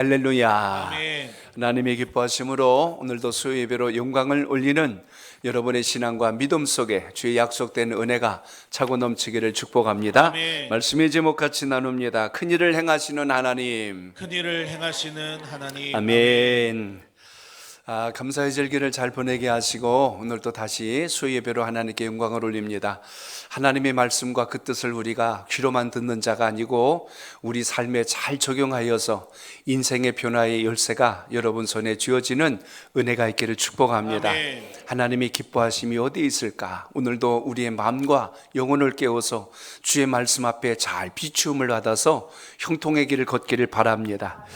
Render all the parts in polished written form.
할렐루야. 아멘. 하나님의 기뻐하심으로 오늘도 수요 예배로 영광을 올리는 여러분의 신앙과 믿음 속에 주의 약속된 은혜가 차고 넘치기를 축복합니다. 아멘. 말씀의 제목 같이 나눕니다. 큰일을 행하시는 하나님. 큰일을 행하시는 하나님. 아멘. 감사의 절기를 잘 보내게 하시고 오늘도 다시 수요 예배로 하나님께 영광을 올립니다. 하나님의 말씀과 그 뜻을 우리가 귀로만 듣는 자가 아니고 우리 삶에 잘 적용하여서 인생의 변화의 열쇠가 여러분 손에 쥐어지는 은혜가 있기를 축복합니다. 아멘. 하나님의 기뻐하심이 어디 있을까? 오늘도 우리의 마음과 영혼을 깨워서 주의 말씀 앞에 잘 비추음을 받아서 형통의 길을 걷기를 바랍니다.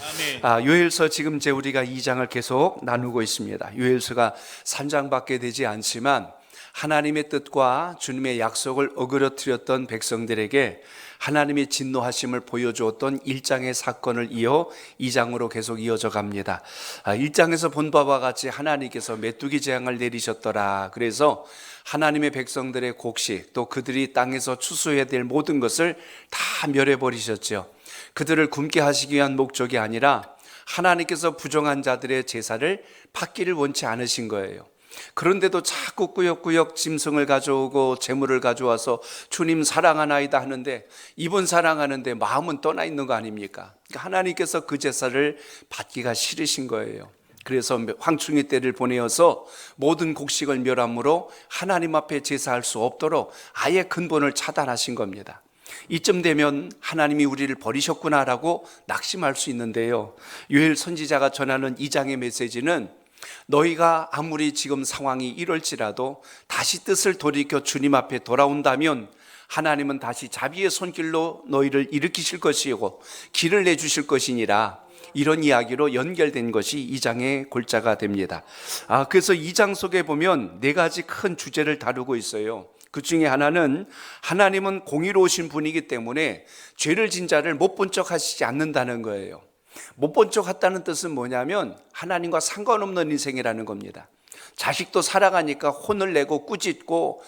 아멘. 요엘서 지금 우리가 2장을 계속 나누고 있습니다. 요엘서가 3장밖에 되지 않지만 하나님의 뜻과 주님의 약속을 어그러뜨렸던 백성들에게 하나님의 진노하심을 보여주었던 1장의 사건을 이어 2장으로 계속 이어져 갑니다. 1장에서 본 바와 같이 하나님께서 메뚜기 재앙을 내리셨더라. 그래서 하나님의 백성들의 곡식 또 그들이 땅에서 추수해야 될 모든 것을 다 멸해버리셨죠. 그들을 굶게 하시기 위한 목적이 아니라 하나님께서 부정한 자들의 제사를 받기를 원치 않으신 거예요. 그런데도 자꾸 꾸역꾸역 짐승을 가져오고 재물을 가져와서 주님 사랑하나이다 하는데 이분 사랑하는데 마음은 떠나 있는 거 아닙니까? 하나님께서 그 제사를 받기가 싫으신 거예요. 그래서 황충의 때를 보내어서 모든 곡식을 멸함으로 하나님 앞에 제사할 수 없도록 아예 근본을 차단하신 겁니다. 이쯤 되면 하나님이 우리를 버리셨구나라고 낙심할 수 있는데요, 요엘 선지자가 전하는 2장의 메시지는 너희가 아무리 지금 상황이 이럴지라도 다시 뜻을 돌이켜 주님 앞에 돌아온다면 하나님은 다시 자비의 손길로 너희를 일으키실 것이고 길을 내주실 것이니라. 이런 이야기로 연결된 것이 2장의 골자가 됩니다. 그래서 2장 속에 보면 4가지 큰 주제를 다루고 있어요. 그 중에 하나는 하나님은 공의로우신 분이기 때문에 죄를 진 자를 못 본 척 하시지 않는다는 거예요. 못 본 척 했다는 뜻은 뭐냐면 하나님과 상관없는 인생이라는 겁니다. 자식도 살아가니까 혼을 내고 꾸짖고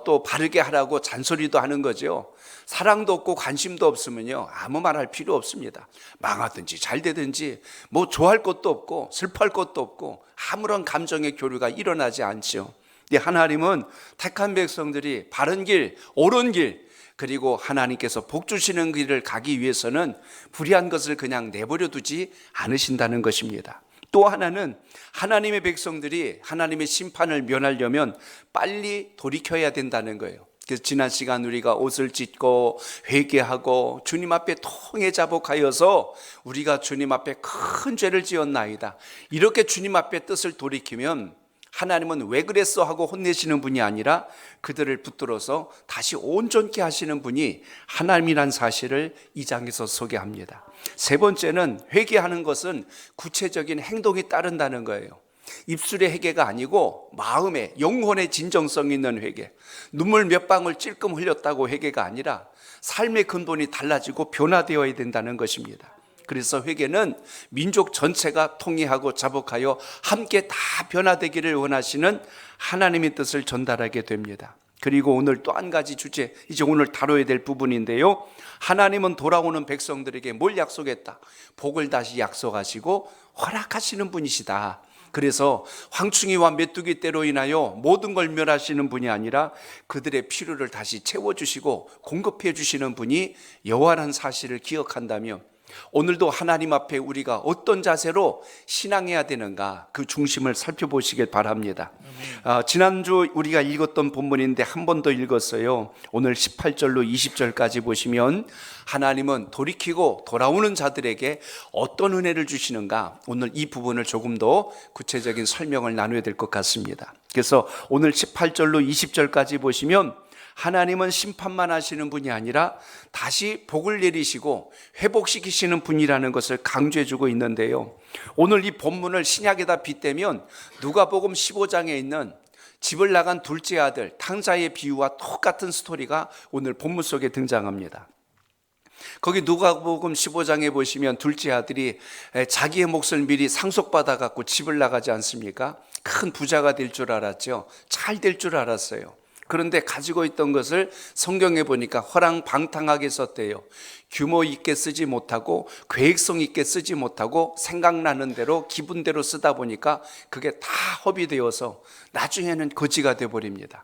또 바르게 하라고 잔소리도 하는 거죠. 사랑도 없고 관심도 없으면요 아무 말 할 필요 없습니다. 망하든지 잘 되든지 뭐 좋아할 것도 없고 슬퍼할 것도 없고 아무런 감정의 교류가 일어나지 않죠. 근데 하나님은 택한 백성들이 바른 길, 옳은 길, 그리고 하나님께서 복 주시는 길을 가기 위해서는 불의한 것을 그냥 내버려 두지 않으신다는 것입니다. 또 하나는 하나님의 백성들이 하나님의 심판을 면하려면 빨리 돌이켜야 된다는 거예요. 그래서 지난 시간 우리가 옷을 찢고 회개하고 주님 앞에 통해 자복하여서 우리가 주님 앞에 큰 죄를 지었나이다, 이렇게 주님 앞에 뜻을 돌이키면 하나님은 왜 그랬어 하고 혼내시는 분이 아니라 그들을 붙들어서 다시 온전케 하시는 분이 하나님이란 사실을 2장에서 소개합니다. 세 번째는 회개하는 것은 구체적인 행동이 따른다는 거예요. 입술의 회개가 아니고 마음의, 영혼의 진정성 있는 회개. 눈물 몇 방울 찔끔 흘렸다고 회개가 아니라 삶의 근본이 달라지고 변화되어야 된다는 것입니다. 그래서 회개는 민족 전체가 통일하고 자복하여 함께 다 변화되기를 원하시는 하나님의 뜻을 전달하게 됩니다. 그리고 오늘 또 한 가지 주제, 이제 오늘 다뤄야 될 부분인데요, 하나님은 돌아오는 백성들에게 뭘 약속했다? 복을 다시 약속하시고 허락하시는 분이시다. 그래서 황충이와 메뚜기 떼로 인하여 모든 걸 멸하시는 분이 아니라 그들의 필요를 다시 채워주시고 공급해 주시는 분이 여호와라는 사실을 기억한다면 오늘도 하나님 앞에 우리가 어떤 자세로 신앙해야 되는가, 그 중심을 살펴보시길 바랍니다. 지난주 우리가 읽었던 본문인데 한 번 더 읽었어요. 오늘 18절로 20절까지 보시면 하나님은 돌이키고 돌아오는 자들에게 어떤 은혜를 주시는가, 오늘 이 부분을 조금 더 구체적인 설명을 나눠야 될 것 같습니다. 그래서 오늘 18절로 20절까지 보시면 하나님은 심판만 하시는 분이 아니라 다시 복을 내리시고 회복시키시는 분이라는 것을 강조해주고 있는데요, 오늘 이 본문을 신약에다 빗대면 누가복음 15장에 있는 집을 나간 둘째 아들 탕자의 비유와 똑같은 스토리가 오늘 본문 속에 등장합니다. 거기 누가복음 15장에 보시면 둘째 아들이 자기의 몫을 미리 상속받아 갖고 집을 나가지 않습니까? 큰 부자가 될 줄 알았죠. 잘 될 줄 알았어요. 그런데 가지고 있던 것을 성경에 보니까 허랑방탕하게 썼대요. 규모 있게 쓰지 못하고 계획성 있게 쓰지 못하고 생각나는 대로 기분대로 쓰다 보니까 그게 다 허비되어서 나중에는 거지가 되어버립니다.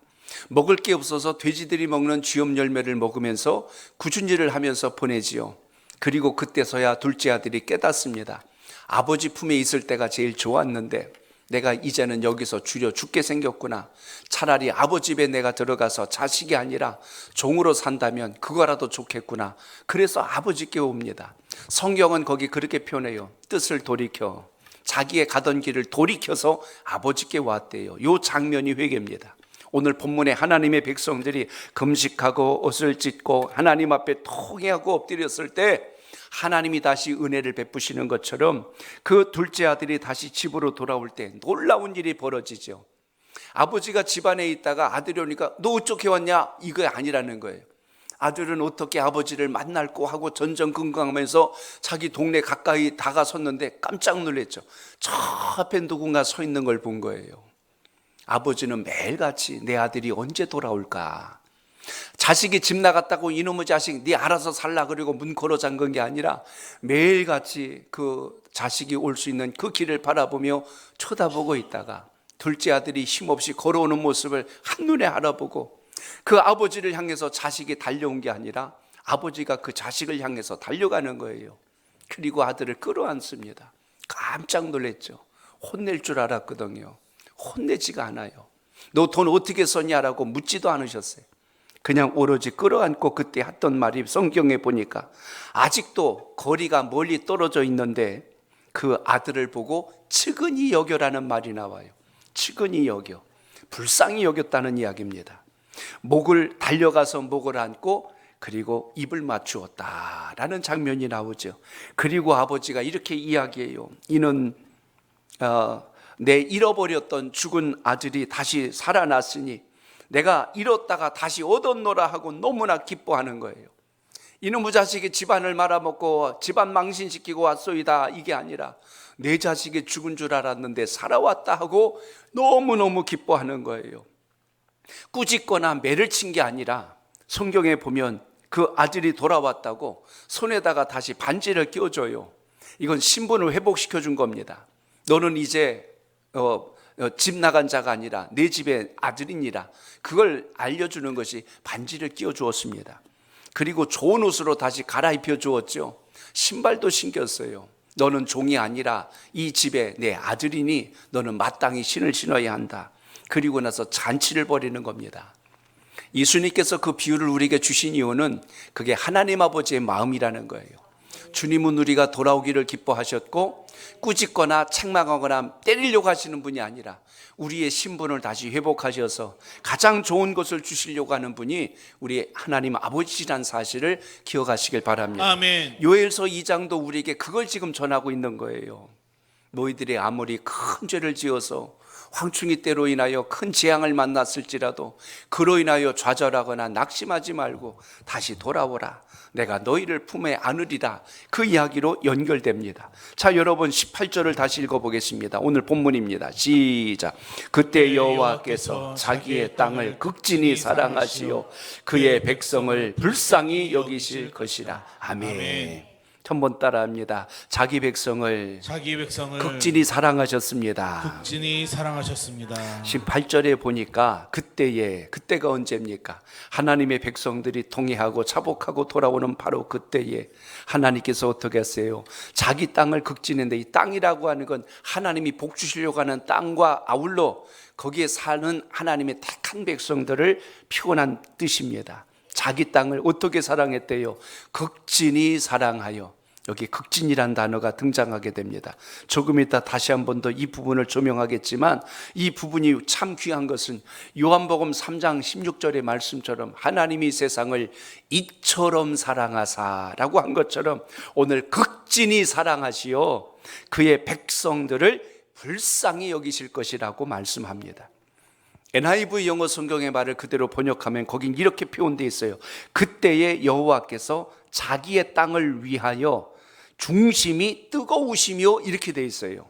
먹을 게 없어서 돼지들이 먹는 쥐염 열매를 먹으면서 구준질을 하면서 보내지요. 그리고 그때서야 둘째 아들이 깨닫습니다. 아버지 품에 있을 때가 제일 좋았는데 내가 이제는 여기서 줄여 죽게 생겼구나. 차라리 아버지 집에 내가 들어가서 자식이 아니라 종으로 산다면 그거라도 좋겠구나. 그래서 아버지께 옵니다. 성경은 거기 그렇게 표현해요. 뜻을 돌이켜, 자기의 가던 길을 돌이켜서 아버지께 왔대요. 이 장면이 회개입니다. 오늘 본문에 하나님의 백성들이 금식하고 옷을 찢고 하나님 앞에 통회하고 엎드렸을 때 하나님이 다시 은혜를 베푸시는 것처럼 그 둘째 아들이 다시 집으로 돌아올 때 놀라운 일이 벌어지죠. 아버지가 집안에 있다가 아들이 오니까 너 어떻게 왔냐? 이거 아니라는 거예요. 아들은 어떻게 아버지를 만날고 하고 전전긍긍하면서 자기 동네 가까이 다가섰는데 깜짝 놀랐죠. 저 앞에 누군가 서 있는 걸 본 거예요. 아버지는 매일같이 내 아들이 언제 돌아올까? 자식이 집 나갔다고 이놈의 자식 네 알아서 살라 그리고 문 걸어 잠근 게 아니라 매일같이 그 자식이 올 수 있는 그 길을 바라보며 쳐다보고 있다가 둘째 아들이 힘없이 걸어오는 모습을 한눈에 알아보고 그 아버지를 향해서 자식이 달려온 게 아니라 아버지가 그 자식을 향해서 달려가는 거예요. 그리고 아들을 끌어안습니다. 깜짝 놀랐죠. 혼낼 줄 알았거든요. 혼내지가 않아요. 너 돈 어떻게 썼냐라고 묻지도 않으셨어요. 그냥 오로지 끌어안고 그때 했던 말이 성경에 보니까 아직도 거리가 멀리 떨어져 있는데 그 아들을 보고 측은히 여겨라는 말이 나와요. 측은히 여겨, 불쌍히 여겼다는 이야기입니다. 목을 달려가서 목을 안고 그리고 입을 맞추었다라는 장면이 나오죠. 그리고 아버지가 이렇게 이야기해요. 이는 내 잃어버렸던 죽은 아들이 다시 살아났으니 내가 잃었다가 다시 얻었노라 하고 너무나 기뻐하는 거예요. 이놈의 자식이 집안을 말아먹고 집안 망신시키고 왔소이다 이게 아니라 내 자식이 죽은 줄 알았는데 살아왔다 하고 너무너무 기뻐하는 거예요. 꾸짖거나 매를 친 게 아니라 성경에 보면 그 아들이 돌아왔다고 손에다가 다시 반지를 껴줘요. 이건 신분을 회복시켜 준 겁니다. 너는 이제 집 나간 자가 아니라 내 집의 아들이니라. 그걸 알려주는 것이 반지를 끼워 주었습니다. 그리고 좋은 옷으로 다시 갈아입혀 주었죠. 신발도 신겼어요. 너는 종이 아니라 이 집의 내 아들이니 너는 마땅히 신을 신어야 한다. 그리고 나서 잔치를 벌이는 겁니다. 예수님께서 그 비유를 우리에게 주신 이유는 그게 하나님 아버지의 마음이라는 거예요. 주님은 우리가 돌아오기를 기뻐하셨고 꾸짖거나 책망하거나 때리려고 하시는 분이 아니라 우리의 신분을 다시 회복하셔서 가장 좋은 것을 주시려고 하는 분이 우리 하나님 아버지라는 사실을 기억하시길 바랍니다. 아멘. 요엘서 2장도 우리에게 그걸 지금 전하고 있는 거예요. 너희들이 아무리 큰 죄를 지어서 황충이 때로 인하여 큰 재앙을 만났을지라도 그로 인하여 좌절하거나 낙심하지 말고 다시 돌아오라. 내가 너희를 품에 안으리라. 그 이야기로 연결됩니다. 자, 여러분 18절을 다시 읽어보겠습니다. 오늘 본문입니다. 시작. 그때 여호와께서 자기의 땅을 극진히 사랑하시어 그의 백성을 불쌍히 여기실 것이라. 아멘. 한번 따라합니다. 자기 백성을 극진히 사랑하셨습니다. 극진히 사랑하셨습니다. 18절에 보니까 그때가 언제입니까? 하나님의 백성들이 통회하고 차복하고 돌아오는 바로 그때에 하나님께서 어떻게 하세요? 자기 땅을 극진했는데 이 땅이라고 하는 건 하나님이 복 주시려고 하는 땅과 아울러 거기에 사는 하나님의 택한 백성들을 표현한 뜻입니다. 자기 땅을 어떻게 사랑했대요? 극진히 사랑하여. 여기 극진이란 단어가 등장하게 됩니다. 조금 이따 다시 한 번 더 이 부분을 조명하겠지만 이 부분이 참 귀한 것은 요한복음 3장 16절의 말씀처럼 하나님이 세상을 이처럼 사랑하사라고 한 것처럼 오늘 극진히 사랑하시어 그의 백성들을 불쌍히 여기실 것이라고 말씀합니다. NIV 영어 성경의 말을 그대로 번역하면 거긴 이렇게 표현되어 있어요. 그때에 여호와께서 자기의 땅을 위하여 중심이 뜨거우시며 이렇게 되어 있어요.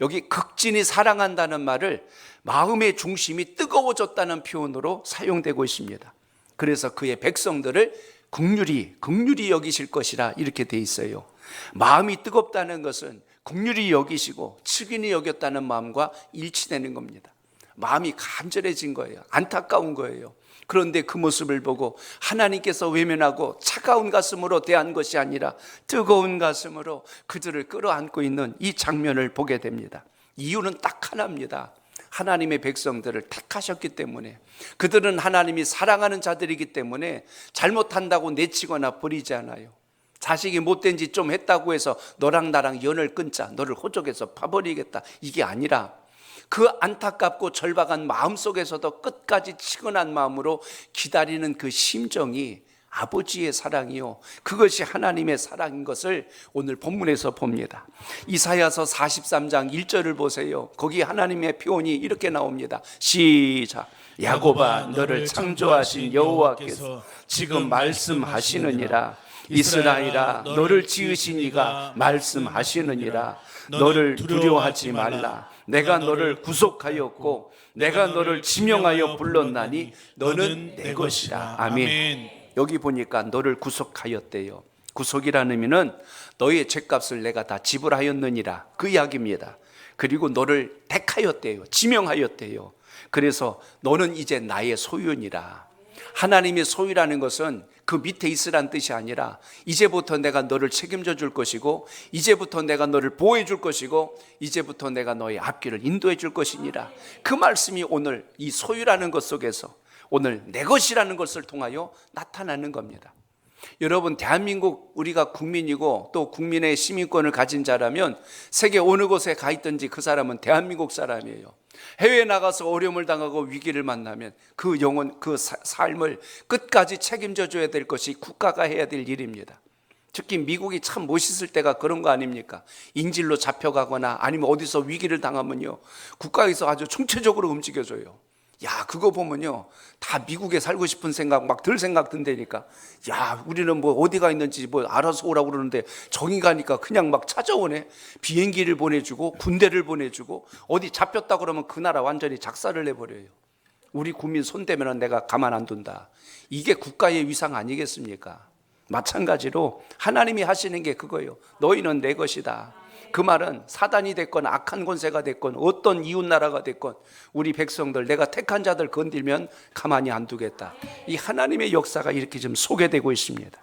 여기 극진히 사랑한다는 말을 마음의 중심이 뜨거워졌다는 표현으로 사용되고 있습니다. 그래서 그의 백성들을 긍휼히 여기실 것이라 이렇게 돼 있어요. 마음이 뜨겁다는 것은 긍휼히 여기시고 측은히 여겼다는 마음과 일치되는 겁니다. 마음이 간절해진 거예요. 안타까운 거예요. 그런데 그 모습을 보고 하나님께서 외면하고 차가운 가슴으로 대한 것이 아니라 뜨거운 가슴으로 그들을 끌어안고 있는 이 장면을 보게 됩니다. 이유는 딱 하나입니다. 하나님의 백성들을 택하셨기 때문에, 그들은 하나님이 사랑하는 자들이기 때문에 잘못한다고 내치거나 버리지 않아요. 자식이 못된 짓 좀 했다고 해서 너랑 나랑 연을 끊자, 너를 호적에서 파버리겠다, 이게 아니라 그 안타깝고 절박한 마음 속에서도 끝까지 치근한 마음으로 기다리는 그 심정이 아버지의 사랑이요, 그것이 하나님의 사랑인 것을 오늘 본문에서 봅니다. 이사야서 43장 1절을 보세요. 거기 하나님의 표현이 이렇게 나옵니다. 시작. 야곱아, 너를 창조하신 여호와께서 지금 말씀하시느니라. 이스라엘아, 너를 지으신 이가 말씀하시느니라. 너를 두려워하지 말라. 내가 너를 구속하였고 내가 너를 지명하여 불렀나니 너는 내 것이라. 아멘. 여기 보니까 너를 구속하였대요. 구속이라는 의미는 너의 죄값을 내가 다 지불하였느니라, 그 이야기입니다. 그리고 너를 택하였대요. 지명하였대요. 그래서 너는 이제 나의 소유니라. 하나님의 소유라는 것은 그 밑에 있으란 뜻이 아니라 이제부터 내가 너를 책임져 줄 것이고, 이제부터 내가 너를 보호해 줄 것이고, 이제부터 내가 너의 앞길을 인도해 줄 것이니라. 그 말씀이 오늘 이 소유라는 것 속에서 오늘 내 것이라는 것을 통하여 나타나는 겁니다. 여러분, 대한민국 우리가 국민이고 또 국민의 시민권을 가진 자라면 세계 어느 곳에 가 있든지 그 사람은 대한민국 사람이에요. 해외에 나가서 어려움을 당하고 위기를 만나면 그 영혼, 그 삶을 끝까지 책임져 줘야 될 것이 국가가 해야 될 일입니다. 특히 미국이 참 멋있을 때가 그런 거 아닙니까? 인질로 잡혀가거나 아니면 어디서 위기를 당하면요, 국가에서 아주 총체적으로 움직여줘요. 야, 그거 보면요, 다 미국에 살고 싶은 생각 막 들 생각 든다니까. 야, 우리는 뭐 어디가 있는지 뭐 알아서 오라고 그러는데 저기 가니까 그냥 막 찾아오네. 비행기를 보내주고 군대를 보내주고, 어디 잡혔다 그러면 그 나라 완전히 작살을 내버려요. 우리 국민 손대면 내가 가만 안 둔다. 이게 국가의 위상 아니겠습니까? 마찬가지로 하나님이 하시는 게 그거예요. 너희는 내 것이다. 그 말은 사단이 됐건 악한 권세가 됐건 어떤 이웃나라가 됐건 우리 백성들, 내가 택한 자들 건들면 가만히 안 두겠다. 이 하나님의 역사가 이렇게 좀 소개되고 있습니다.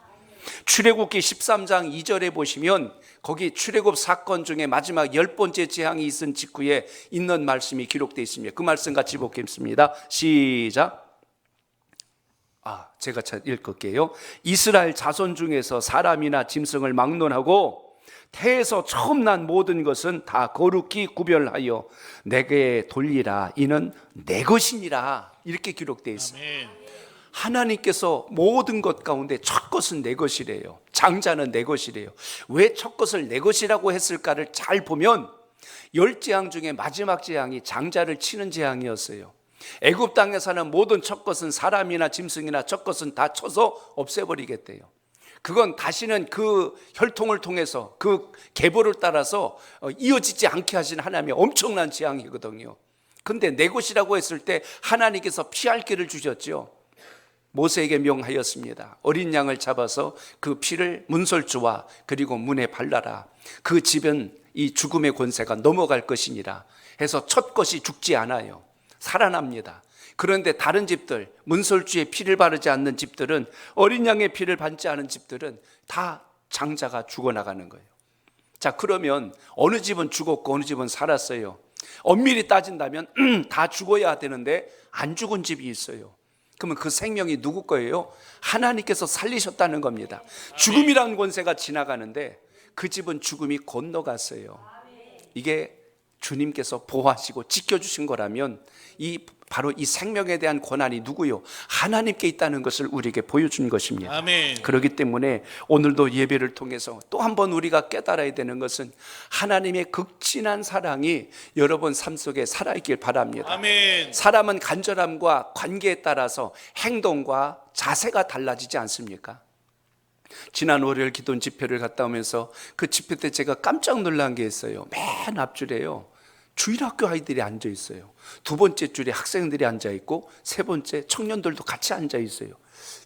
출애굽기 13장 2절에 보시면 거기 출애굽 사건 중에 마지막 10번째 재앙이 있은 직후에 있는 말씀이 기록되어 있습니다. 그 말씀 같이 보겠습니다. 시작. 제가 읽을게요. 이스라엘 자손 중에서 사람이나 짐승을 막론하고 태에서 처음 난 모든 것은 다 거룩히 구별하여 내게 돌리라. 이는 내 것이니라. 이렇게 기록되어 있습니다. 아멘. 하나님께서 모든 것 가운데 첫 것은 내 것이래요. 장자는 내 것이래요. 왜 첫 것을 내 것이라고 했을까를 잘 보면 10재앙 중에 마지막 재앙이 장자를 치는 재앙이었어요. 애굽 땅에 사는 모든 첫 것은 사람이나 짐승이나 첫 것은 다 쳐서 없애버리겠대요. 그건 다시는 그 혈통을 통해서 그 계보를 따라서 이어지지 않게 하신 하나님의 엄청난 재앙이거든요. 근데 내 것이라고 했을 때 하나님께서 피할 길을 주셨죠. 모세에게 명하였습니다. 어린 양을 잡아서 그 피를 문설주와 그리고 문에 발라라. 그 집은 이 죽음의 권세가 넘어갈 것이니라 해서 첫 것이 죽지 않아요. 살아납니다. 그런데 다른 집들, 문설주에 피를 바르지 않는 집들은, 어린 양의 피를 받지 않은 집들은 다 장자가 죽어나가는 거예요. 자, 그러면 어느 집은 죽었고 어느 집은 살았어요. 엄밀히 따진다면 다 죽어야 되는데 안 죽은 집이 있어요. 그러면 그 생명이 누구 거예요? 하나님께서 살리셨다는 겁니다. 죽음이라는 권세가 지나가는데 그 집은 죽음이 건너갔어요. 이게 주님께서 보호하시고 지켜주신 거라면 바로 이 생명에 대한 권한이 누구요? 하나님께 있다는 것을 우리에게 보여준 것입니다. 아멘. 그렇기 때문에 오늘도 예배를 통해서 또 한 번 우리가 깨달아야 되는 것은 하나님의 극진한 사랑이 여러분 삶 속에 살아있길 바랍니다. 아멘. 사람은 간절함과 관계에 따라서 행동과 자세가 달라지지 않습니까? 지난 월요일 기도 집회를 갔다 오면서 그 집회 때 제가 깜짝 놀란 게 있어요. 맨 앞줄에요, 주일학교 아이들이 앉아 있어요. 두 번째 줄에 학생들이 앉아 있고 세 번째 청년들도 같이 앉아 있어요.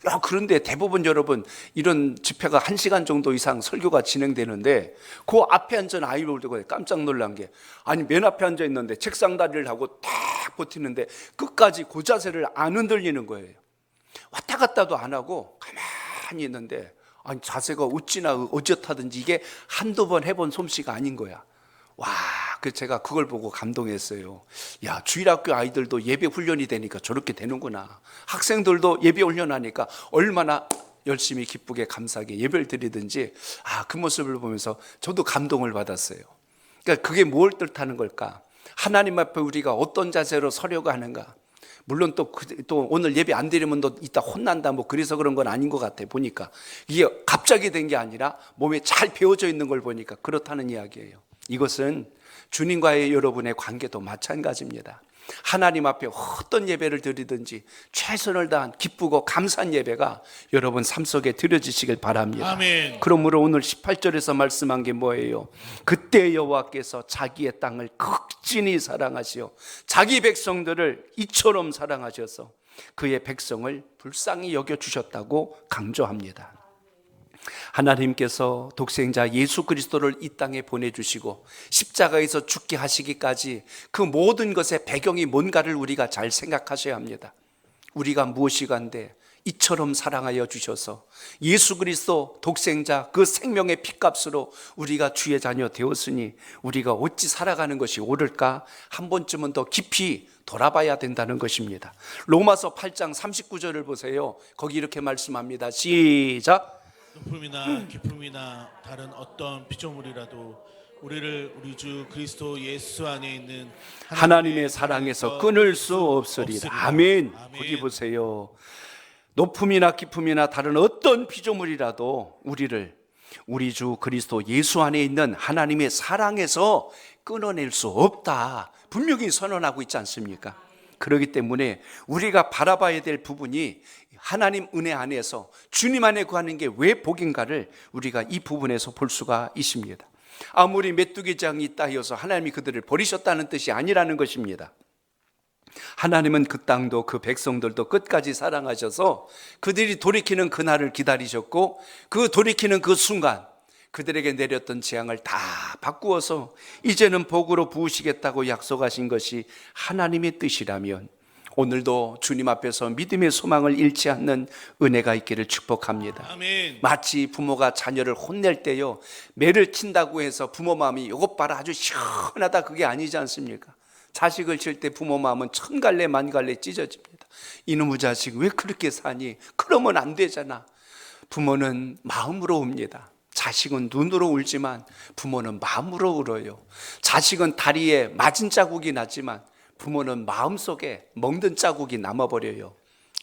야, 그런데 대부분 여러분 이런 집회가 1시간 정도 이상 설교가 진행되는데 그 앞에 앉은 아이를 보고 깜짝 놀란 게, 아니 맨 앞에 앉아 있는데 책상 다리를 하고 딱 버티는데 끝까지 그 자세를 안 흔들리는 거예요. 왔다 갔다도 안 하고 가만히 있는데, 아니 자세가 어찌나 어젓하든지 이게 한두 번 해본 솜씨가 아닌 거야. 와, 그 제가 그걸 보고 감동했어요. 야, 주일학교 아이들도 예배 훈련이 되니까 저렇게 되는구나. 학생들도 예배 훈련하니까 얼마나 열심히 기쁘게 감사하게 예배를 드리든지, 그 모습을 보면서 저도 감동을 받았어요. 그러니까 그게 뭘 뜻하는 걸까? 하나님 앞에 우리가 어떤 자세로 서려고 하는가? 물론 또 오늘 예배 안 드리면 너 이따 혼난다 뭐 그래서 그런 건 아닌 것 같아. 보니까 이게 갑자기 된 게 아니라 몸에 잘 배어져 있는 걸 보니까 그렇다는 이야기예요. 이것은 주님과의 여러분의 관계도 마찬가지입니다. 하나님 앞에 어떤 예배를 드리든지 최선을 다한 기쁘고 감사한 예배가 여러분 삶 속에 드려지시길 바랍니다. 아멘. 그러므로 오늘 18절에서 말씀한 게 뭐예요? 그때 여호와께서 자기의 땅을 극진히 사랑하시어 자기 백성들을 이처럼 사랑하셔서 그의 백성을 불쌍히 여겨주셨다고 강조합니다. 하나님께서 독생자 예수 그리스도를 이 땅에 보내주시고 십자가에서 죽게 하시기까지 그 모든 것의 배경이 뭔가를 우리가 잘 생각하셔야 합니다. 우리가 무엇이간데 이처럼 사랑하여 주셔서 예수 그리스도 독생자 그 생명의 피값으로 우리가 주의 자녀 되었으니 우리가 어찌 살아가는 것이 옳을까 한 번쯤은 더 깊이 돌아봐야 된다는 것입니다. 로마서 8장 39절을 보세요. 거기 이렇게 말씀합니다. 시작. 높음이나 기쁨이나 다른 어떤 피조물이라도 우리를 우리 주 그리스도 예수 안에 있는 하나님의 사랑에서 끊을 수 없으리라. 아멘. 거기 보세요. 높음이나 기쁨이나 다른 어떤 피조물이라도 우리를 우리 주 그리스도 예수 안에 있는 하나님의 사랑에서 끊어낼 수 없다. 분명히 선언하고 있지 않습니까? 그렇기 때문에 우리가 바라봐야 될 부분이 하나님 은혜 안에서 주님 안에 구하는 게 왜 복인가를 우리가 이 부분에서 볼 수가 있습니다. 아무리 메뚜기장이 있다 하여서 하나님이 그들을 버리셨다는 뜻이 아니라는 것입니다. 하나님은 그 땅도 그 백성들도 끝까지 사랑하셔서 그들이 돌이키는 그날을 기다리셨고 그 돌이키는 그 순간 그들에게 내렸던 재앙을 다 바꾸어서 이제는 복으로 부으시겠다고 약속하신 것이 하나님의 뜻이라면 오늘도 주님 앞에서 믿음의 소망을 잃지 않는 은혜가 있기를 축복합니다. 아멘. 마치 부모가 자녀를 혼낼 때요, 매를 친다고 해서 부모 마음이 이것 봐라 아주 시원하다 그게 아니지 않습니까? 자식을 칠 때 부모 마음은 천갈래 만갈래 찢어집니다. 이놈의 자식 왜 그렇게 사니? 그러면 안 되잖아. 부모는 마음으로 웁니다. 자식은 눈으로 울지만 부모는 마음으로 울어요. 자식은 다리에 맞은 자국이 나지만 부모는 마음속에 먹는 자국이 남아버려요.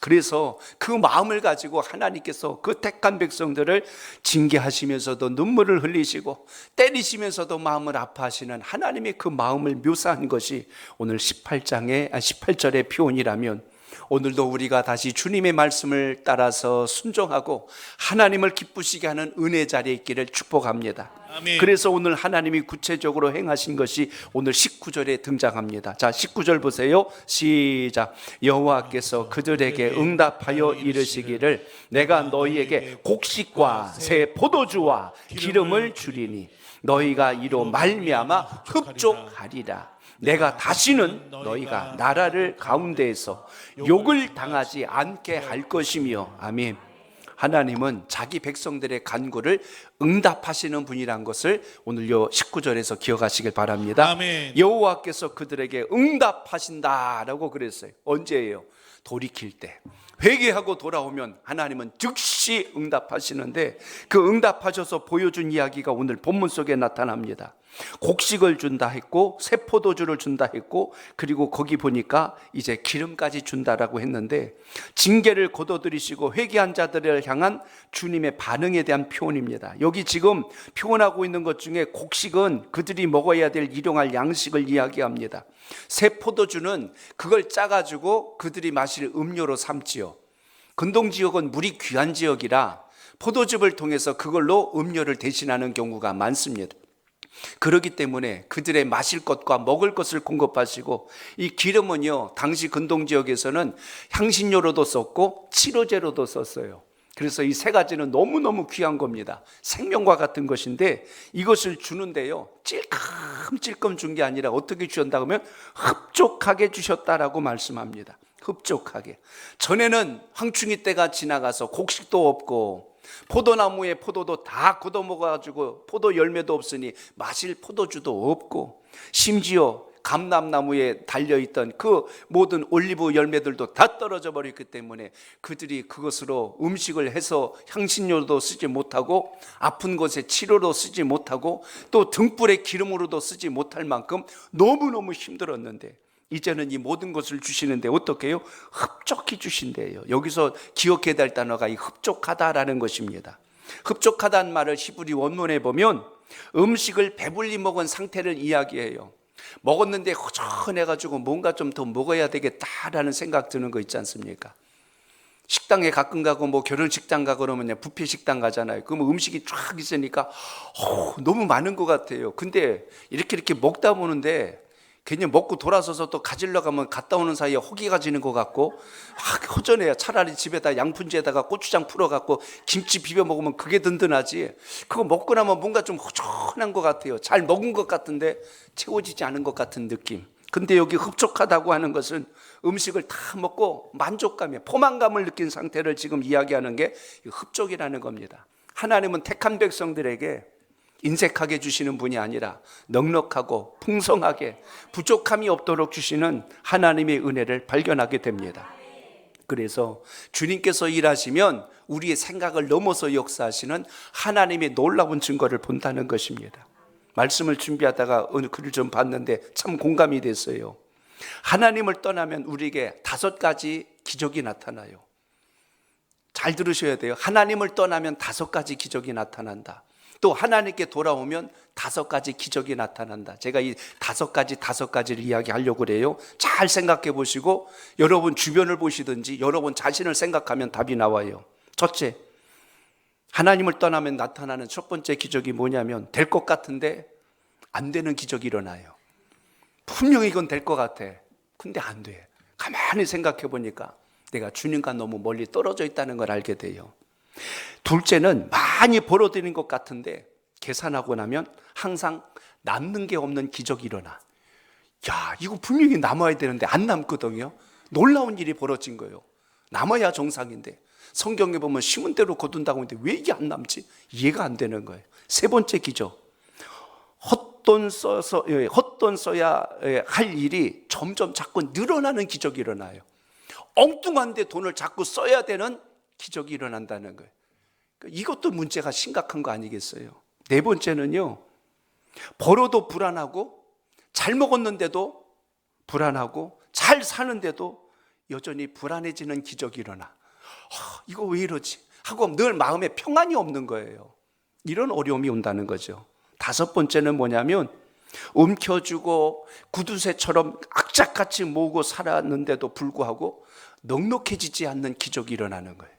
그래서 그 마음을 가지고 하나님께서 그 택한 백성들을 징계하시면서도 눈물을 흘리시고 때리시면서도 마음을 아파하시는 하나님의 그 마음을 묘사한 것이 오늘 18절의 표현이라면 오늘도 우리가 다시 주님의 말씀을 따라서 순종하고 하나님을 기쁘시게 하는 은혜 자리에 있기를 축복합니다. 아멘. 그래서 오늘 하나님이 구체적으로 행하신 것이 오늘 19절에 등장합니다. 자, 19절 보세요. 시작. 여호와께서 그들에게 응답하여 이르시기를 내가 너희에게 곡식과 새 포도주와 기름을 주리니 너희가 이로 말미암아 흡족하리라. 내가 다시는 너희가 나라를 가운데에서 욕을 당하지 않게 할 것이며. 아멘. 하나님은 자기 백성들의 간구를 응답하시는 분이란 것을 오늘 요 19절에서 기억하시길 바랍니다. 아멘. 여호와께서 그들에게 응답하신다라고 그랬어요. 언제예요? 돌이킬 때, 회개하고 돌아오면 하나님은 즉시 응답하시는데 그 응답하셔서 보여준 이야기가 오늘 본문 속에 나타납니다. 곡식을 준다 했고 새 포도주를 준다 했고 그리고 거기 보니까 이제 기름까지 준다라고 했는데 징계를 거둬들이시고 회개한 자들을 향한 주님의 반응에 대한 표현입니다. 여기 지금 표현하고 있는 것 중에 곡식은 그들이 먹어야 될 일용할 양식을 이야기합니다. 새 포도주는 그걸 짜가지고 그들이 마실 음료로 삼지요. 근동 지역은 물이 귀한 지역이라 포도즙을 통해서 그걸로 음료를 대신하는 경우가 많습니다. 그렇기 때문에 그들의 마실 것과 먹을 것을 공급하시고, 이 기름은요, 당시 근동 지역에서는 향신료로도 썼고 치료제로도 썼어요. 그래서 이 세 가지는 너무너무 귀한 겁니다. 생명과 같은 것인데 이것을 주는데요, 찔끔찔끔 준 게 아니라 어떻게 주셨다 하면 흡족하게 주셨다라고 말씀합니다. 흡족하게. 전에는 황충이 때가 지나가서 곡식도 없고 포도나무에 포도도 다 걷어먹어가지고 포도 열매도 없으니 마실 포도주도 없고, 심지어 감람나무에 달려있던 그 모든 올리브 열매들도 다 떨어져 버렸기 때문에 그들이 그것으로 음식을 해서 향신료도 쓰지 못하고 아픈 곳에 치료로 쓰지 못하고 또 등불에 기름으로도 쓰지 못할 만큼 너무너무 힘들었는데, 이제는 이 모든 것을 주시는데 어떻게 해요? 흡족히 주신대요. 여기서 기억해야 될 단어가 이 흡족하다라는 것입니다. 흡족하다는 말을 히브리 원문에 보면 음식을 배불리 먹은 상태를 이야기해요. 먹었는데 허전해가지고 뭔가 좀 더 먹어야 되겠다라는 생각 드는 거 있지 않습니까? 식당에 가끔 가고 뭐 결혼식당 가고 그러면 뷔페 식당 가잖아요. 그러면 음식이 쫙 있으니까 너무 많은 것 같아요. 근데 이렇게 먹다 보는데 괜히 먹고 돌아서서 또 가지러 가면 갔다 오는 사이에 허기가 지는 것 같고 허전해요. 차라리 집에다 양푼지에다가 고추장 풀어갖고 김치 비벼 먹으면 그게 든든하지, 그거 먹고 나면 뭔가 좀 허전한 것 같아요. 잘 먹은 것 같은데 채워지지 않은 것 같은 느낌. 근데 여기 흡족하다고 하는 것은 음식을 다 먹고 만족감에 포만감을 느낀 상태를 지금 이야기하는 게 흡족이라는 겁니다. 하나님은 택한 백성들에게 인색하게 주시는 분이 아니라 넉넉하고 풍성하게 부족함이 없도록 주시는 하나님의 은혜를 발견하게 됩니다. 그래서 주님께서 일하시면 우리의 생각을 넘어서 역사하시는 하나님의 놀라운 증거를 본다는 것입니다. 말씀을 준비하다가 어느 글을 좀 봤는데 참 공감이 됐어요. 하나님을 떠나면 우리에게 5가지 기적이 나타나요. 잘 들으셔야 돼요. 하나님을 떠나면 5가지 기적이 나타난다. 또 하나님께 돌아오면 5가지 기적이 나타난다. 제가 이 5가지를 이야기하려고 그래요. 잘 생각해 보시고 여러분 주변을 보시든지 여러분 자신을 생각하면 답이 나와요. 첫째, 하나님을 떠나면 나타나는 첫 번째 기적이 뭐냐면 될 것 같은데 안 되는 기적이 일어나요. 분명히 이건 될 것 같아. 근데 안 돼. 가만히 생각해 보니까 내가 주님과 너무 멀리 떨어져 있다는 걸 알게 돼요. 둘째는 많이 벌어들인 것 같은데 계산하고 나면 항상 남는 게 없는 기적이 일어나. 야, 이거 분명히 남아야 되는데 안 남거든요. 놀라운 일이 벌어진 거예요. 남아야 정상인데 성경에 보면 심은 대로 거둔다고 하는데 왜 이게 안 남지? 이해가 안 되는 거예요. 세 번째 기적, 헛돈 써야 할 일이 점점 자꾸 늘어나는 기적이 일어나요. 엉뚱한데 돈을 자꾸 써야 되는 기적이 일어난다는 거예요. 이것도 문제가 심각한 거 아니겠어요? 네 번째는요, 벌어도 불안하고 잘 먹었는데도 불안하고 잘 사는데도 여전히 불안해지는 기적이 일어나. 이거 왜 이러지? 하고 늘 마음에 평안이 없는 거예요. 이런 어려움이 온다는 거죠. 5번째는 뭐냐면 움켜쥐고 구두쇠처럼 악착같이 모으고 살았는데도 불구하고 넉넉해지지 않는 기적이 일어나는 거예요.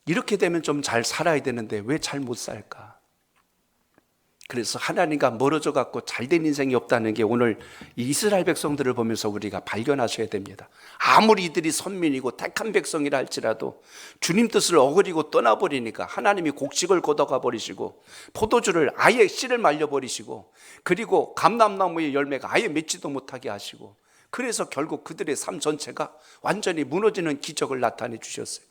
이렇게 되면 좀 잘 살아야 되는데 왜 잘 못 살까? 그래서 하나님과 멀어져 갖고 잘된 인생이 없다는 게 오늘 이스라엘 백성들을 보면서 우리가 발견하셔야 됩니다. 아무리 이들이 선민이고 택한 백성이라 할지라도 주님 뜻을 어그리고 떠나버리니까 하나님이 곡식을 걷어가 버리시고 포도주를 아예 씨를 말려버리시고 그리고 감람나무의 열매가 아예 맺지도 못하게 하시고, 그래서 결국 그들의 삶 전체가 완전히 무너지는 기적을 나타내 주셨어요.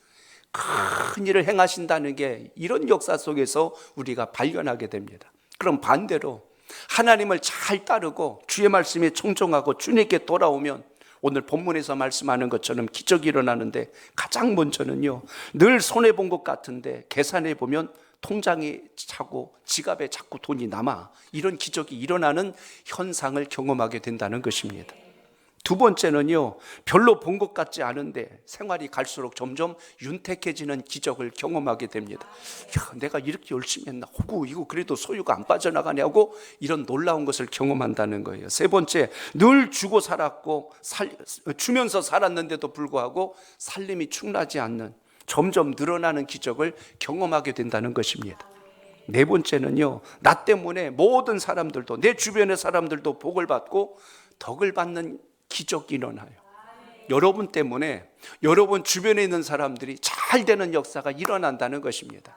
큰 일을 행하신다는 게 이런 역사 속에서 우리가 발견하게 됩니다. 그럼 반대로 하나님을 잘 따르고 주의 말씀에 청종하고 주님께 돌아오면 오늘 본문에서 말씀하는 것처럼 기적이 일어나는데, 가장 먼저는요, 늘 손해본 것 같은데 계산해 보면 통장이 차고 지갑에 자꾸 돈이 남아. 이런 기적이 일어나는 현상을 경험하게 된다는 것입니다. 두 번째는요, 별로 본 것 같지 않은데 생활이 갈수록 점점 윤택해지는 기적을 경험하게 됩니다. 야, 내가 이렇게 열심히 했나? 이거 그래도 소유가 안 빠져나가냐고 이런 놀라운 것을 경험한다는 거예요. 세 번째, 늘 주고 살았고 주면서 살았는데도 불구하고 살림이 충나지 않는 점점 늘어나는 기적을 경험하게 된다는 것입니다. 네 번째는요, 나 때문에 모든 사람들도, 내 주변의 사람들도 복을 받고 덕을 받는 기적이 일어나요. 여러분 때문에 여러분 주변에 있는 사람들이 잘 되는 역사가 일어난다는 것입니다.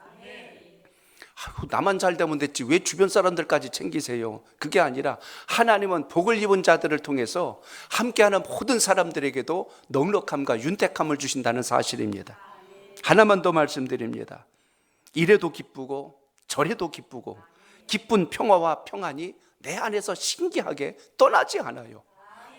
아이고, 나만 잘 되면 됐지 왜 주변 사람들까지 챙기세요? 그게 아니라 하나님은 복을 입은 자들을 통해서 함께하는 모든 사람들에게도 넉넉함과 윤택함을 주신다는 사실입니다. 하나만 더 말씀드립니다. 이래도 기쁘고 저래도 기쁘고 기쁜 평화와 평안이 내 안에서 신기하게 떠나지 않아요.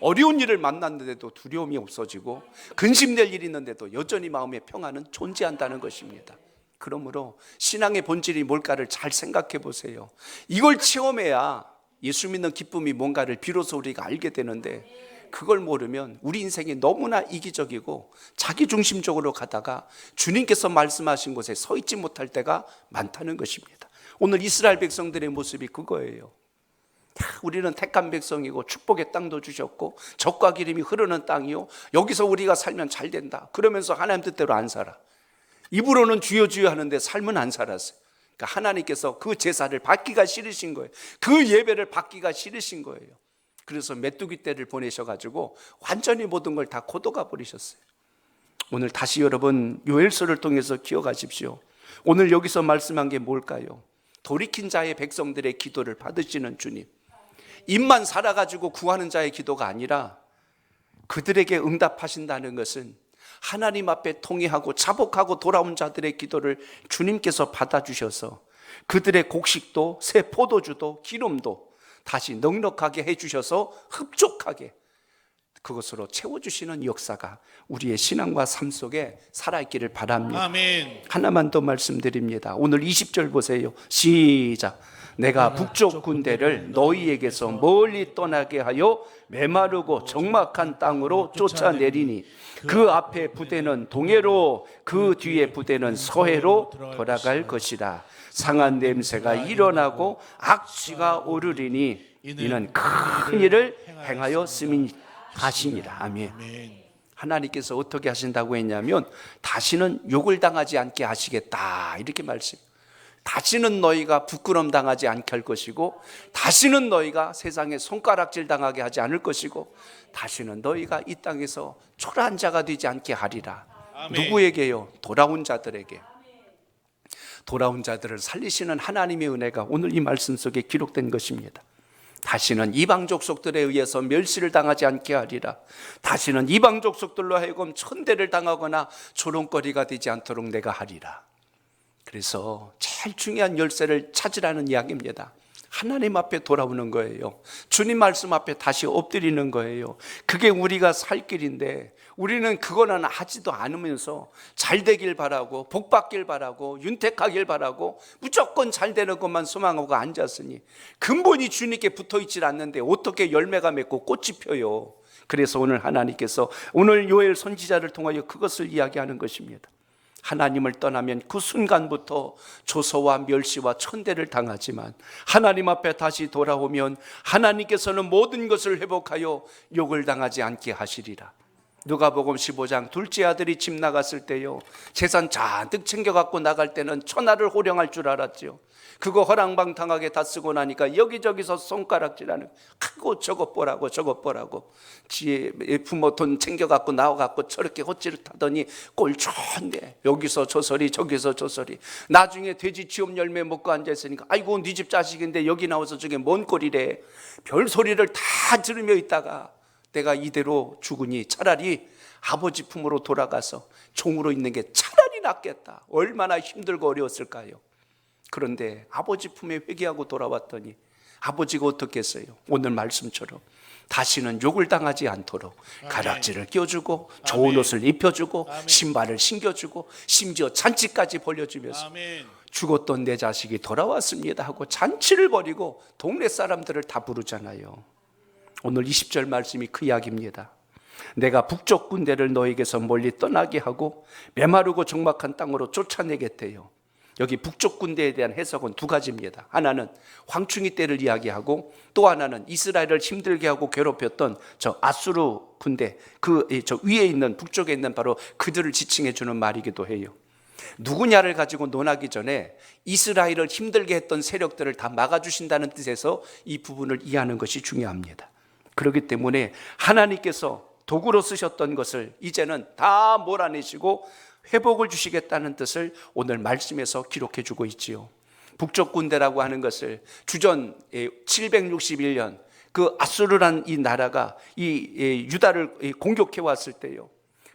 어려운 일을 만났는데도 두려움이 없어지고 근심될 일이 있는데도 여전히 마음의 평안은 존재한다는 것입니다. 그러므로 신앙의 본질이 뭘까를 잘 생각해 보세요. 이걸 체험해야 예수 믿는 기쁨이 뭔가를 비로소 우리가 알게 되는데, 그걸 모르면 우리 인생이 너무나 이기적이고 자기중심적으로 가다가 주님께서 말씀하신 곳에 서 있지 못할 때가 많다는 것입니다. 오늘 이스라엘 백성들의 모습이 그거예요. 우리는 택한 백성이고 축복의 땅도 주셨고 젖과 기름이 흐르는 땅이요, 여기서 우리가 살면 잘 된다 그러면서 하나님 뜻대로 안 살아. 입으로는 주여 주여 하는데 삶은 안 살았어요. 그러니까 하나님께서 그 제사를 받기가 싫으신 거예요. 그 예배를 받기가 싫으신 거예요. 그래서 메뚜기 떼를 보내셔가지고 완전히 모든 걸 다 걷어가 버리셨어요. 오늘 다시 여러분 요엘서를 통해서 기억하십시오. 오늘 여기서 말씀한 게 뭘까요? 돌이킨 자의 백성들의 기도를 받으시는 주님, 입만 살아가지고 구하는 자의 기도가 아니라 그들에게 응답하신다는 것은 하나님 앞에 통회하고 자복하고 돌아온 자들의 기도를 주님께서 받아주셔서 그들의 곡식도 새 포도주도 기름도 다시 넉넉하게 해주셔서 흡족하게 그것으로 채워주시는 역사가 우리의 신앙과 삶 속에 살아있기를 바랍니다. 아멘. 하나만 더 말씀드립니다. 오늘 20절 보세요. 시작. 내가 북쪽 군대를 너희에게서 멀리 떠나게 하여 메마르고 적막한 땅으로 쫓아내리니 그 앞에 부대는 동해로 그 뒤에 부대는 서해로 돌아갈 것이라. 상한 냄새가 일어나고 악취가 오르리니 이는 큰 일을 행하였음이 하시니라. 아멘. 하나님께서 어떻게 하신다고 했냐면 다시는 욕을 당하지 않게 하시겠다 이렇게 말씀. 다시는 너희가 부끄럼 당하지 않게 할 것이고, 다시는 너희가 세상에 손가락질 당하게 하지 않을 것이고, 다시는 너희가 이 땅에서 초라한 자가 되지 않게 하리라. 아멘. 누구에게요? 돌아온 자들에게. 돌아온 자들을 살리시는 하나님의 은혜가 오늘 이 말씀 속에 기록된 것입니다. 다시는 이방 족속들에 의해서 멸시를 당하지 않게 하리라. 다시는 이방 족속들로 하여금 천대를 당하거나 조롱거리가 되지 않도록 내가 하리라. 그래서 제일 중요한 열쇠를 찾으라는 이야기입니다. 하나님 앞에 돌아오는 거예요. 주님 말씀 앞에 다시 엎드리는 거예요. 그게 우리가 살 길인데 우리는 그거는 하지도 않으면서 잘 되길 바라고 복 받길 바라고 윤택하길 바라고 무조건 잘 되는 것만 소망하고 앉았으니 근본이 주님께 붙어있질 않는데 어떻게 열매가 맺고 꽃이 펴요. 그래서 오늘 하나님께서 오늘 요엘 선지자를 통하여 그것을 이야기하는 것입니다. 하나님을 떠나면 그 순간부터 조소와 멸시와 천대를 당하지만 하나님 앞에 다시 돌아오면 하나님께서는 모든 것을 회복하여 욕을 당하지 않게 하시리라. 누가복음 15장 둘째 아들이 집 나갔을 때요, 재산 잔뜩 챙겨갖고 나갈 때는 천하를 호령할 줄 알았죠. 그거 허랑방탕하게 다 쓰고 나니까 여기저기서 손가락질하는, 크고 저것 보라고 저것 보라고, 지혜 부모 돈 챙겨갖고 나와갖고 저렇게 헛짓하더니 꼴 좋네. 여기서 저 소리 저기서 저 소리. 나중에 돼지 취업 열매 먹고 앉아있으니까 아이고 네 집 자식인데 여기 나와서 저게 뭔 꼴이래. 별 소리를 다 들으며 있다가 내가 이대로 죽으니 차라리 아버지 품으로 돌아가서 종으로 있는 게 차라리 낫겠다. 얼마나 힘들고 어려웠을까요? 그런데 아버지 품에 회개하고 돌아왔더니 아버지가 어떻게 했어요? 오늘 말씀처럼 다시는 욕을 당하지 않도록 가락지를 껴주고 좋은 옷을 입혀주고 신발을 신겨주고 심지어 잔치까지 벌려주면서 죽었던 내 자식이 돌아왔습니다 하고 잔치를 벌이고 동네 사람들을 다 부르잖아요. 오늘 20절 말씀이 그 이야기입니다. 내가 북쪽 군대를 너에게서 멀리 떠나게 하고 메마르고 적막한 땅으로 쫓아내겠대요. 여기 북쪽 군대에 대한 해석은 두 가지입니다. 하나는 황충이 때를 이야기하고 또 하나는 이스라엘을 힘들게 하고 괴롭혔던 저 아수르 군대, 그 저 위에 있는 북쪽에 있는 바로 그들을 지칭해 주는 말이기도 해요. 누구냐를 가지고 논하기 전에 이스라엘을 힘들게 했던 세력들을 다 막아주신다는 뜻에서 이 부분을 이해하는 것이 중요합니다. 그렇기 때문에 하나님께서 도구로 쓰셨던 것을 이제는 다 몰아내시고 회복을 주시겠다는 뜻을 오늘 말씀에서 기록해 주고 있지요. 북쪽 군대라고 하는 것을 주전 761년 그 아수르란 이 나라가 이 유다를 공격해 왔을 때요,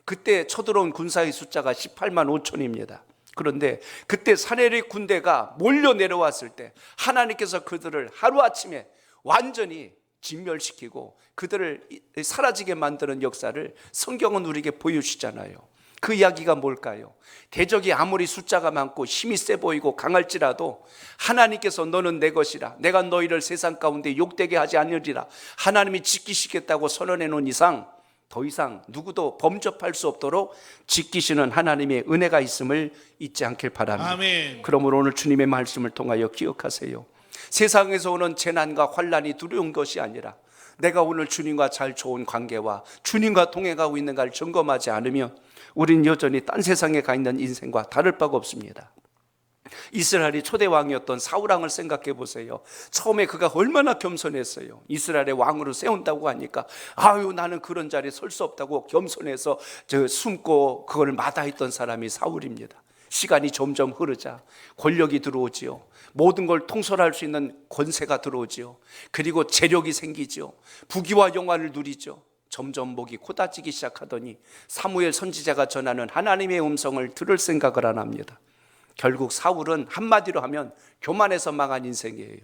그때 쳐들어온 군사의 숫자가 18만 5천입니다. 그런데 그때 사내립 군대가 몰려 내려왔을 때 하나님께서 그들을 하루아침에 완전히 진멸시키고 그들을 사라지게 만드는 역사를 성경은 우리에게 보여주시잖아요. 그 이야기가 뭘까요? 대적이 아무리 숫자가 많고 힘이 세 보이고 강할지라도 하나님께서 너는 내 것이라, 내가 너희를 세상 가운데 욕되게 하지 않으리라 하나님이 지키시겠다고 선언해 놓은 이상 더 이상 누구도 범접할 수 없도록 지키시는 하나님의 은혜가 있음을 잊지 않길 바랍니다. 아멘. 그러므로 오늘 주님의 말씀을 통하여 기억하세요. 세상에서 오는 재난과 환난이 두려운 것이 아니라 내가 오늘 주님과 잘 좋은 관계와 주님과 동행하고 있는가를 점검하지 않으면 우린 여전히 딴 세상에 가 있는 인생과 다를 바가 없습니다. 이스라엘이 초대 왕이었던 사울왕을 생각해 보세요. 처음에 그가 얼마나 겸손했어요. 이스라엘의 왕으로 세운다고 하니까 아유 나는 그런 자리에 설 수 없다고 겸손해서 숨고 그걸 마다했던 사람이 사울입니다. 시간이 점점 흐르자 권력이 들어오지요. 모든 걸 통솔할 수 있는 권세가 들어오지요. 그리고 재력이 생기지요. 부귀와 영화를 누리죠. 점점 목이 코다지기 시작하더니 사무엘 선지자가 전하는 하나님의 음성을 들을 생각을 안 합니다. 결국 사울은 한마디로 하면 교만해서 망한 인생이에요.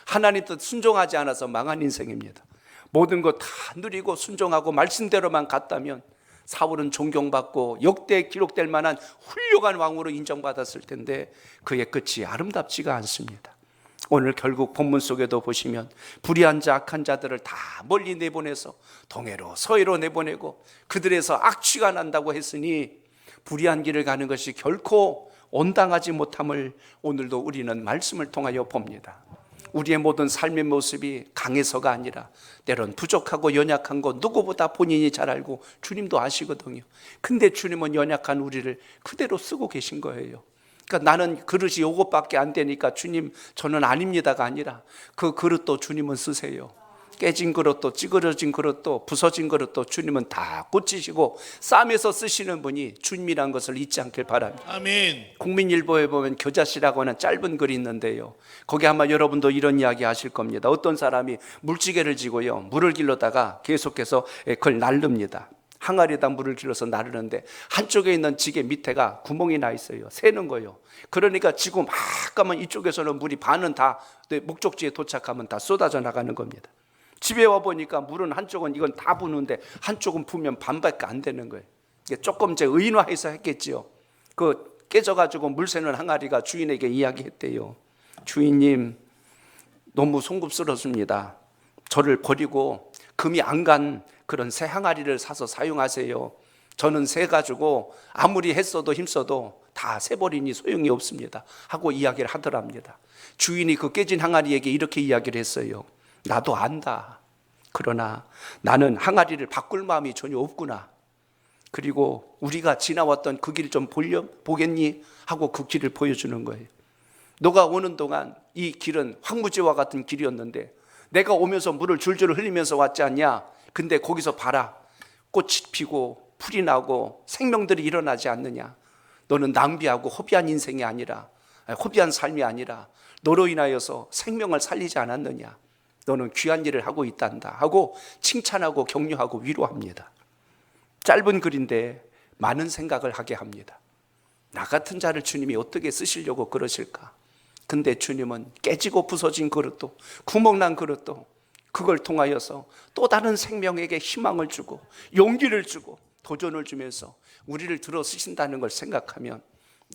하나님 뜻 순종하지 않아서 망한 인생입니다. 모든 것 다 누리고 순종하고 말씀대로만 갔다면 사울은 존경받고 역대에 기록될 만한 훌륭한 왕으로 인정받았을 텐데 그의 끝이 아름답지가 않습니다. 오늘 결국 본문 속에도 보시면 불의한 자 악한 자들을 다 멀리 내보내서 동해로 서해로 내보내고 그들에서 악취가 난다고 했으니 불의한 길을 가는 것이 결코 온당하지 못함을 오늘도 우리는 말씀을 통하여 봅니다. 우리의 모든 삶의 모습이 강해서가 아니라 때론 부족하고 연약한 거 누구보다 본인이 잘 알고 주님도 아시거든요. 근데 주님은 연약한 우리를 그대로 쓰고 계신 거예요. 그러니까 나는 그릇이 요것밖에 안 되니까 주님 저는 아닙니다가 아니라 그 그릇도 주님은 쓰세요. 깨진 그릇도 찌그러진 그릇도 부서진 그릇도 주님은 다 고치시고 쌈에서 쓰시는 분이 주님이란 것을 잊지 않길 바랍니다. 아멘. 국민일보에 보면 겨자씨라고 하는 짧은 글이 있는데요, 거기 아마 여러분도 이런 이야기 하실 겁니다. 어떤 사람이 물지개를 지고요 물을 길러다가 계속해서 그걸 나릅니다. 항아리에다 물을 길러서 나르는데 한쪽에 있는 지게 밑에가 구멍이 나 있어요. 새는 거예요. 그러니까 지고 막 가면 이쪽에서는 물이 반은 다 목적지에 도착하면 다 쏟아져 나가는 겁니다. 집에 와 보니까 물은 한쪽은 이건 다 부는데 한쪽은 부면 반밖에 안 되는 거예요. 조금 이제 의인화해서 했겠지요. 그 깨져가지고 물 새는 항아리가 주인에게 이야기했대요. 주인님 너무 송급스럽습니다. 저를 버리고 금이 안 간 그런 새 항아리를 사서 사용하세요. 저는 새 가지고 아무리 했어도 힘써도 다 새버리니 소용이 없습니다 하고 이야기를 하더랍니다. 주인이 그 깨진 항아리에게 이렇게 이야기를 했어요. 나도 안다. 그러나 나는 항아리를 바꿀 마음이 전혀 없구나. 그리고 우리가 지나왔던 그 길 좀 보겠니? 하고 그 길을 보여주는 거예요. 너가 오는 동안 이 길은 황무지와 같은 길이었는데 내가 오면서 물을 줄줄 흘리면서 왔지 않냐? 근데 거기서 봐라. 꽃이 피고 풀이 나고 생명들이 일어나지 않느냐? 너는 낭비하고 허비한 인생이 아니라, 허비한 삶이 아니라 너로 인하여서 생명을 살리지 않았느냐? 너는 귀한 일을 하고 있단다 하고 칭찬하고 격려하고 위로합니다. 짧은 글인데 많은 생각을 하게 합니다. 나 같은 자를 주님이 어떻게 쓰시려고 그러실까? 근데 주님은 깨지고 부서진 그릇도 구멍난 그릇도 그걸 통하여서 또 다른 생명에게 희망을 주고 용기를 주고 도전을 주면서 우리를 들어 쓰신다는 걸 생각하면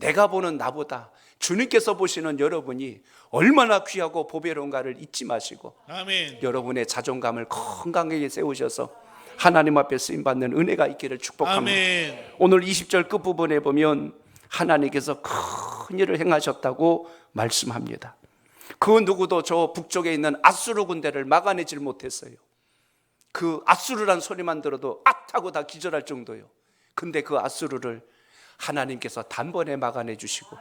내가 보는 나보다 주님께서 보시는 여러분이 얼마나 귀하고 보배로운가를 잊지 마시고 아멘. 여러분의 자존감을 건강하게 세우셔서 하나님 앞에 쓰임받는 은혜가 있기를 축복합니다. 아멘. 오늘 20절 끝부분에 보면 하나님께서 큰 일을 행하셨다고 말씀합니다. 그 누구도 저 북쪽에 있는 아수르 군대를 막아내질 못했어요. 그 아수르란 소리만 들어도 앗 하고 다 기절할 정도요. 근데 그 아수르를 하나님께서 단번에 막아내 주시고,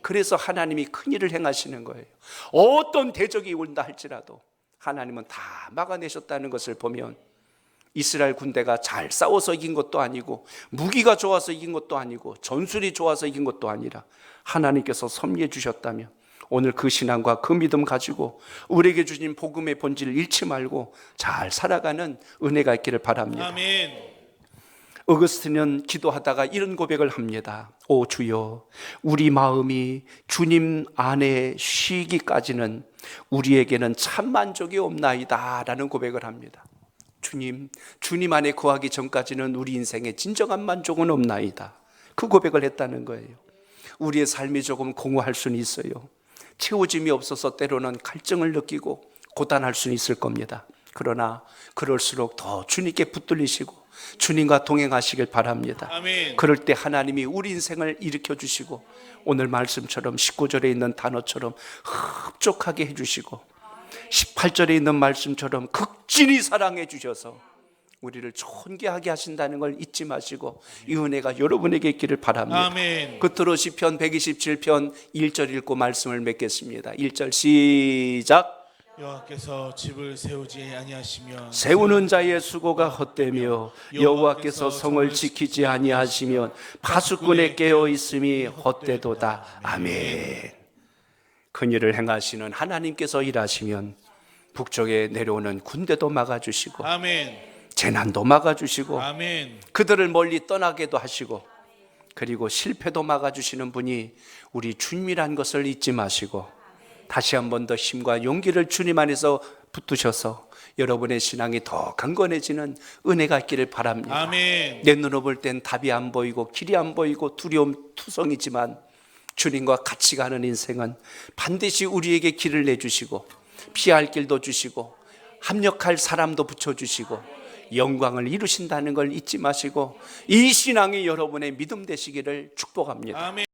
그래서 하나님이 큰 일을 행하시는 거예요. 어떤 대적이 온다 할지라도 하나님은 다 막아내셨다는 것을 보면, 이스라엘 군대가 잘 싸워서 이긴 것도 아니고, 무기가 좋아서 이긴 것도 아니고, 전술이 좋아서 이긴 것도 아니라 하나님께서 섭리해 주셨다면, 오늘 그 신앙과 그 믿음 가지고 우리에게 주신 복음의 본질을 잃지 말고 잘 살아가는 은혜가 있기를 바랍니다. 아멘. 어거스틴은 기도하다가 이런 고백을 합니다. 오 주여, 우리 마음이 주님 안에 쉬기까지는 우리에게는 참 만족이 없나이다 라는 고백을 합니다. 주님 안에 거하기 전까지는 우리 인생에 진정한 만족은 없나이다. 그 고백을 했다는 거예요. 우리의 삶이 조금 공허할 수는 있어요. 채워짐이 없어서 때로는 갈증을 느끼고 고단할 수는 있을 겁니다. 그러나 그럴수록 더 주님께 붙들리시고 주님과 동행하시길 바랍니다. 아멘. 그럴 때 하나님이 우리 인생을 일으켜 주시고, 오늘 말씀처럼 19절에 있는 단어처럼 흡족하게 해주시고, 18절에 있는 말씀처럼 극진히 사랑해 주셔서 우리를 존귀하게 하신다는 걸 잊지 마시고 이 은혜가 여러분에게 있기를 바랍니다. 아멘. 끝으로 시편 127편 1절 읽고 말씀을 맺겠습니다. 1절 시작. 여호와께서 집을 세우지 아니하시면 세우는 자의 수고가 헛되며 여호와께서 성을 지키지 아니하시면 파수꾼에 깨어 있음이 헛되도다. 아멘. 큰일을 행하시는 하나님께서 일하시면 북쪽에 내려오는 군대도 막아주시고 아멘. 재난도 막아주시고 아멘. 그들을 멀리 떠나게도 하시고, 그리고 실패도 막아주시는 분이 우리 주님이란 것을 잊지 마시고 다시 한 번 더 힘과 용기를 주님 안에서 붙드셔서 여러분의 신앙이 더 강건해지는 은혜가 있기를 바랍니다. 아멘. 내 눈으로 볼 땐 답이 안 보이고 길이 안 보이고 두려움 투성이지만 주님과 같이 가는 인생은 반드시 우리에게 길을 내주시고 피할 길도 주시고 합력할 사람도 붙여주시고 영광을 이루신다는 걸 잊지 마시고 이 신앙이 여러분의 믿음 되시기를 축복합니다. 아멘.